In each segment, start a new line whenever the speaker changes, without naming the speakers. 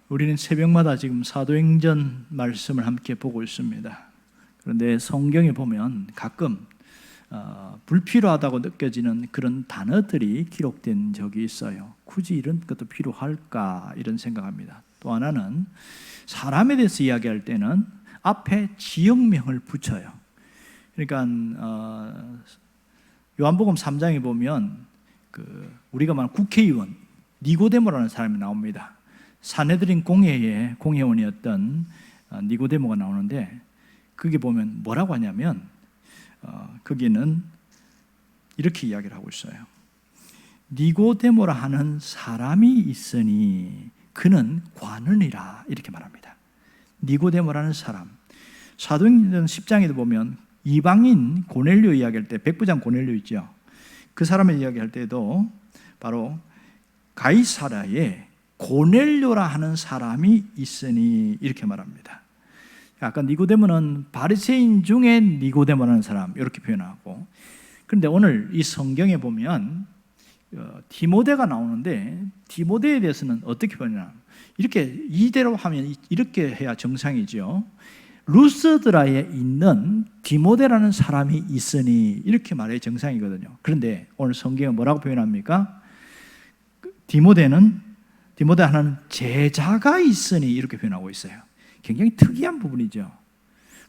우리는 새벽마다 지금 사도행전 말씀을 함께 보고 있습니다. 그런데 성경에 보면 가끔 불필요하다고 느껴지는 그런 단어들이 기록된 적이 있어요. 굳이 이런 것도 필요할까 이런 생각합니다. 또 하나는 사람에 대해서 이야기할 때는 앞에 지역명을 붙여요. 그러니까 요한복음 3장에 보면 우리가 말하는 국회의원 니고데모라는 사람이 나옵니다. 산헤드린 공회의 공회원이었던 니고데모가 나오는데 그게 보면 뭐라고 하냐면 거기는 이렇게 이야기를 하고 있어요. 니고데모라 하는 사람이 있으니 그는 관원이라 이렇게 말합니다. 니고데모라는 사람. 사도행전 10장에도 보면 이방인 고넬료 이야기할 때 백부장 고넬료 있죠. 그 사람을 이야기할 때도 바로 가이사라에 고넬료라 하는 사람이 있으니 이렇게 말합니다. 아까 니고데모는 바리새인 중에 니고데모라는 사람 이렇게 표현하고, 그런데 오늘 이 성경에 보면 디모데가 나오는데 디모데에 대해서는 어떻게 표현하냐, 이렇게 이대로 하면 이렇게 해야 정상이죠. 루스드라에 있는 디모데라는 사람이 있으니 이렇게 말해야 정상이거든요. 그런데 오늘 성경은 뭐라고 표현합니까? 디모데 하나는 제자가 있으니 이렇게 표현하고 있어요. 굉장히 특이한 부분이죠.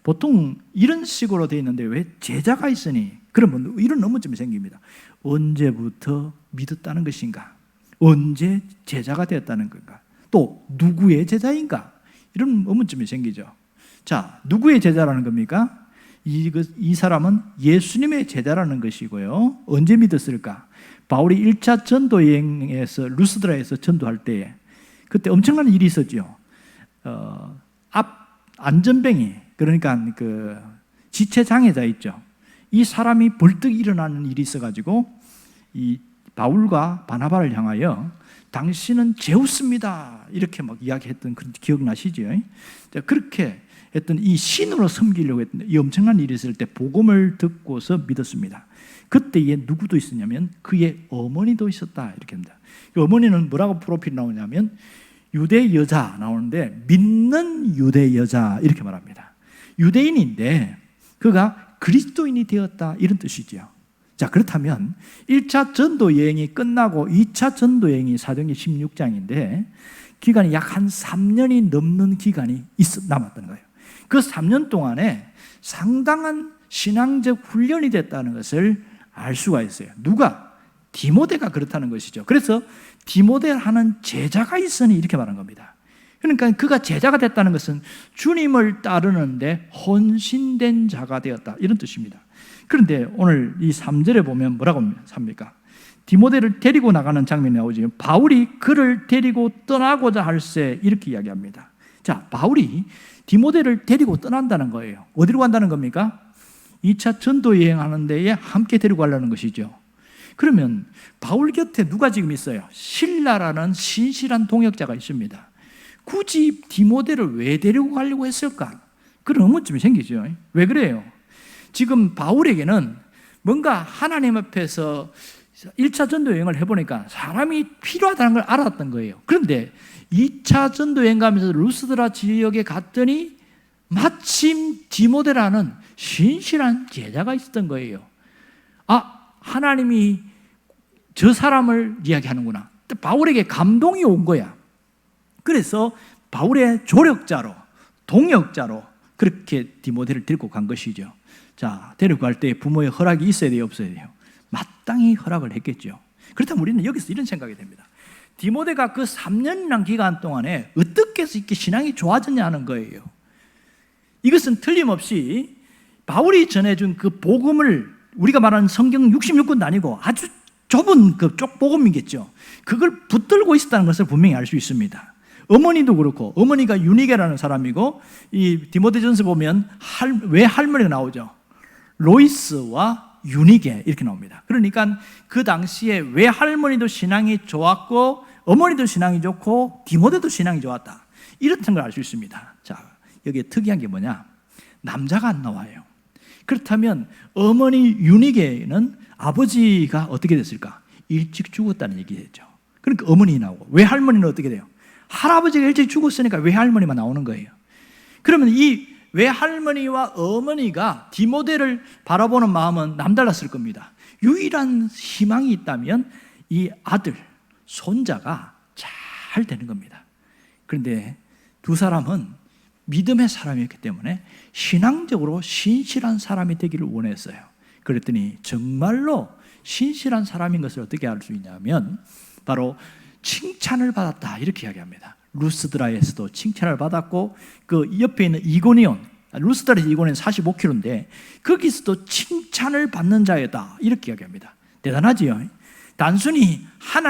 보통 이런 식으로 되어 있는데 왜 제자가 있으니? 그러면 이런 의문점이 생깁니다. 언제부터 믿었다는 것인가? 언제 제자가 되었다는 건가? 또 누구의 제자인가? 이런 의문점이 생기죠. 자, 누구의 제자라는 겁니까? 이 사람은 예수님의 제자라는 것이고요. 언제 믿었을까? 바울이 1차 전도 여행에서 루스드라에서 전도할 때에 그때 엄청난 일이 있었죠. 앞 안전뱅이, 그러니까 지체 장애자 있죠. 이 사람이 벌떡 일어나는 일이 있어가지고 이 바울과 바나바를 향하여 당신은 제우스입니다 이렇게 막 이야기했던 그런 기억나시죠? 그렇게 했던 이 신으로 섬기려고 했던 이 엄청난 일이 있을 때 복음을 듣고서 믿었습니다. 그때에 누구도 있었냐면 그의 어머니도 있었다 이렇게 합니다. 어머니는 뭐라고 프로필 나오냐면 유대 여자 나오는데 믿는 유대 여자 이렇게 말합니다. 유대인인데 그가 그리스도인이 되었다 이런 뜻이죠. 자, 그렇다면 1차 전도 여행이 끝나고 2차 전도 여행이 사도행전 16장인데 기간이 약 한 3년이 넘는 기간이 남았던 거예요. 그 3년 동안에 상당한 신앙적 훈련이 됐다는 것을 알 수가 있어요. 누가? 디모데가 그렇다는 것이죠. 그래서 디모데 하는 제자가 있으니 이렇게 말한 겁니다. 그러니까 그가 제자가 됐다는 것은 주님을 따르는데 헌신된 자가 되었다 이런 뜻입니다. 그런데 오늘 이 3절에 보면 뭐라고 합니까? 디모데를 데리고 나가는 장면이 나오죠. 바울이 그를 데리고 떠나고자 할세 이렇게 이야기합니다. 자, 바울이 디모데를 데리고 떠난다는 거예요. 어디로 간다는 겁니까? 2차 전도 여행하는 데에 함께 데리고 가려는 것이죠. 그러면 바울 곁에 누가 지금 있어요? 실라라는 신실한 동역자가 있습니다. 굳이 디모데를 왜 데리고 가려고 했을까? 그런 의문점이 생기죠. 왜 그래요? 지금 바울에게는 뭔가 하나님 앞에서 1차 전도 여행을 해보니까 사람이 필요하다는 걸 알았던 거예요. 그런데 2차 전도 여행 가면서 루스드라 지역에 갔더니 마침 디모데라는 신실한 제자가 있었던 거예요. 아, 하나님이 저 사람을 이야기하는구나. 바울에게 감동이 온 거야. 그래서 바울의 조력자로, 동역자로 그렇게 디모데를 데리고 간 것이죠. 자, 데리고 갈 때 부모의 허락이 있어야 돼요, 없어야 돼요? 마땅히 허락을 했겠죠. 그렇다면 우리는 여기서 이런 생각이 됩니다. 디모데가 그 3년이라는 기간 동안에 어떻게 해서 이렇게 신앙이 좋아졌냐 하는 거예요. 이것은 틀림없이 바울이 전해준 그 복음을 우리가 말하는 성경 66권도 아니고 아주 좁은 그 쪽복음이겠죠. 그걸 붙들고 있었다는 것을 분명히 알 수 있습니다. 어머니도 그렇고, 어머니가 유니게라는 사람이고, 이 디모데전서 보면 왜 할머니가 나오죠? 로이스와 유니게 이렇게 나옵니다. 그러니까 그 당시에 왜 할머니도 신앙이 좋았고 어머니도 신앙이 좋고 디모데도 신앙이 좋았다 이렇다는 걸 알 수 있습니다. 자, 여기에 특이한 게 뭐냐? 남자가 안 나와요. 그렇다면 어머니 유니게는 아버지가 어떻게 됐을까? 일찍 죽었다는 얘기겠죠. 그러니까 어머니 나오고, 왜 할머니는 어떻게 돼요? 할아버지가 일찍 죽었으니까 외할머니만 나오는 거예요. 그러면 이 외할머니와 어머니가 디모데를 바라보는 마음은 남달랐을 겁니다. 유일한 희망이 있다면 이 아들, 손자가 잘 되는 겁니다. 그런데 두 사람은 믿음의 사람이었기 때문에 신앙적으로 신실한 사람이 되기를 원했어요. 그랬더니 정말로 신실한 사람인 것을 어떻게 알 수 있냐면 바로 칭찬을 받았다 이렇게 이야기합니다. 루스드라에서도 칭찬을 받았고 그 옆에 있는 이고니온, 루스드라에서 이고니온 45km인데 거기서도 칭찬을 받는 자였다 이렇게 이야기합니다. 대단하지요. 단순히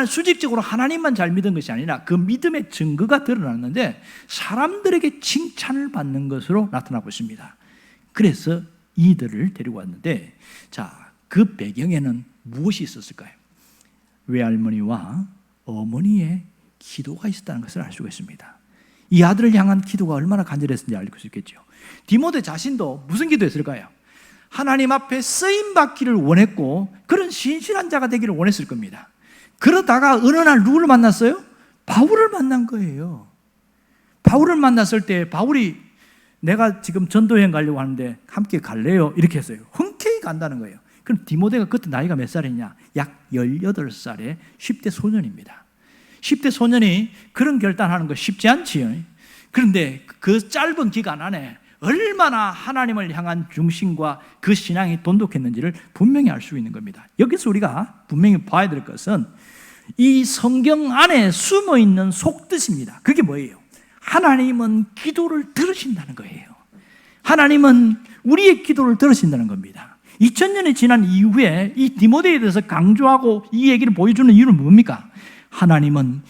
수직적으로 하나님만 잘 믿은 것이 아니라 그 믿음의 증거가 드러났는데 사람들에게 칭찬을 받는 것으로 나타나고 있습니다. 그래서 이들을 데리고 왔는데 자, 그 배경에는 무엇이 있었을까요? 외할머니와 어머니의 기도가 있었다는 것을 알 수가 있습니다. 이 아들을 향한 기도가 얼마나 간절했는지 알 수 있겠죠. 디모데 자신도 무슨 기도했을까요? 하나님 앞에 쓰임받기를 원했고 그런 신실한 자가 되기를 원했을 겁니다. 그러다가 어느 날 누구를 만났어요? 바울을 만난 거예요. 바울을 만났을 때 바울이 내가 지금 전도여행 가려고 하는데 함께 갈래요? 이렇게 했어요. 흔쾌히 간다는 거예요. 그럼 디모데가 그때 나이가 몇 살이냐? 약 18살의 10대 소년입니다. 10대 소년이 그런 결단하는 거 쉽지 않지요. 그런데 그 짧은 기간 안에 얼마나 하나님을 향한 중심과 그 신앙이 돈독했는지를 분명히 알 수 있는 겁니다. 여기서 우리가 분명히 봐야 될 것은 이 성경 안에 숨어있는 속뜻입니다. 그게 뭐예요? 하나님은 기도를 들으신다는 거예요. 하나님은 우리의 기도를 들으신다는 겁니다. 2000년이 지난 이후에 이 디모데에 대해서 강조하고 이 얘기를 보여주는 이유는 뭡니까? 하나님은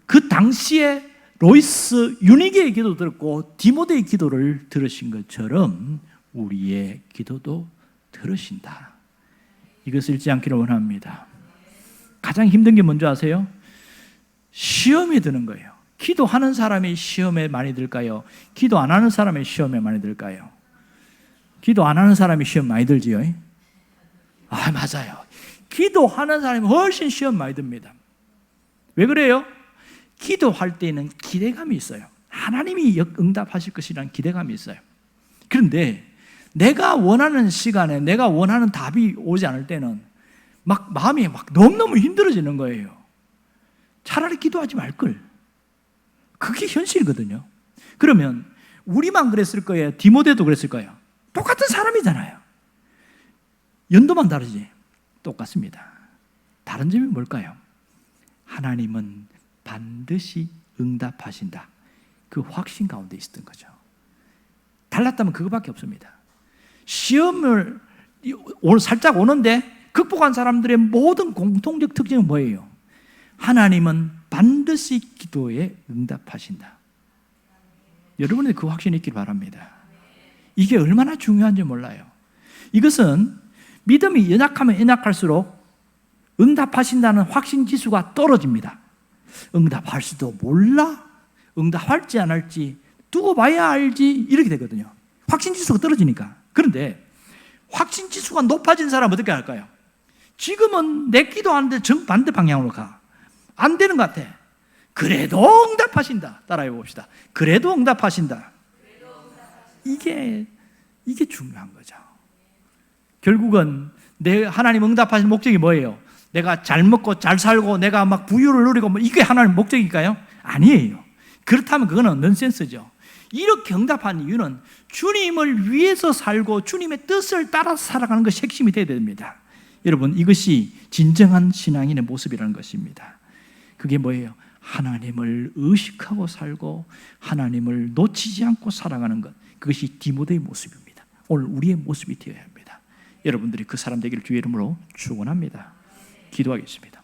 그 당시에 로이스 유니게의 기도 들었고 디모데의 기도를 들으신 것처럼 우리의 기도도 들으신다. 이것을 잊지 않기를 원합니다. 가장 힘든 게 뭔지 아세요? 시험에 드는 거예요. 기도하는 사람이 시험에 많이 들까요? 기도 안 하는 사람이 시험에 많이 들까요? 기도 안 하는 사람이 시험 많이 들지요? 맞아요. 기도하는 사람이 훨씬 시험 많이 듭니다. 왜 그래요? 기도할 때는 기대감이 있어요. 하나님이 응답하실 것이라는 기대감이 있어요. 그런데 내가 원하는 시간에 내가 원하는 답이 오지 않을 때는 막 마음이 막 너무너무 힘들어지는 거예요. 차라리 기도하지 말걸. 그게 현실이거든요. 그러면 우리만 그랬을 거예요? 디모데도 그랬을 거예요? 똑같은 사람이잖아요. 연도만 다르지 똑같습니다. 다른 점이 뭘까요? 하나님은 반드시 응답하신다. 그 확신 가운데 있었던 거죠. 달랐다면 그거밖에 없습니다. 시험을 살짝 오는데 극복한 사람들의 모든 공통적 특징은 뭐예요? 하나님은 반드시 기도에 응답하신다. 여러분의 그 확신이 있길 바랍니다. 이게 얼마나 중요한지 몰라요. 이것은 믿음이 연약하면 연약할수록 응답하신다는 확신 지수가 떨어집니다. 응답할지도 몰라? 응답할지 안 할지 두고 봐야 알지? 이렇게 되거든요. 확신 지수가 떨어지니까. 그런데 확신 지수가 높아진 사람은 어떻게 할까요? 지금은 내 기도하는데 정반대 방향으로 가. 안 되는 것 같아. 그래도 응답하신다. 따라해 봅시다. 그래도 응답하신다. 이게 중요한 거죠. 결국은 내 하나님 응답하신 목적이 뭐예요? 내가 잘 먹고 잘 살고 내가 막 부유를 누리고 뭐 이게 하나님 목적일까요? 아니에요. 그렇다면 그거는 넌센스죠. 이렇게 응답한 이유는 주님을 위해서 살고 주님의 뜻을 따라서 살아가는 것이 핵심이 되어야 됩니다. 여러분, 이것이 진정한 신앙인의 모습이라는 것입니다. 그게 뭐예요? 하나님을 의식하고 살고 하나님을 놓치지 않고 살아가는 것. 그것이 디모데의 모습입니다. 오늘 우리의 모습이 되어야 합니다. 여러분들이 그 사람 되기를 주의 이름으로 축원합니다. 기도하겠습니다.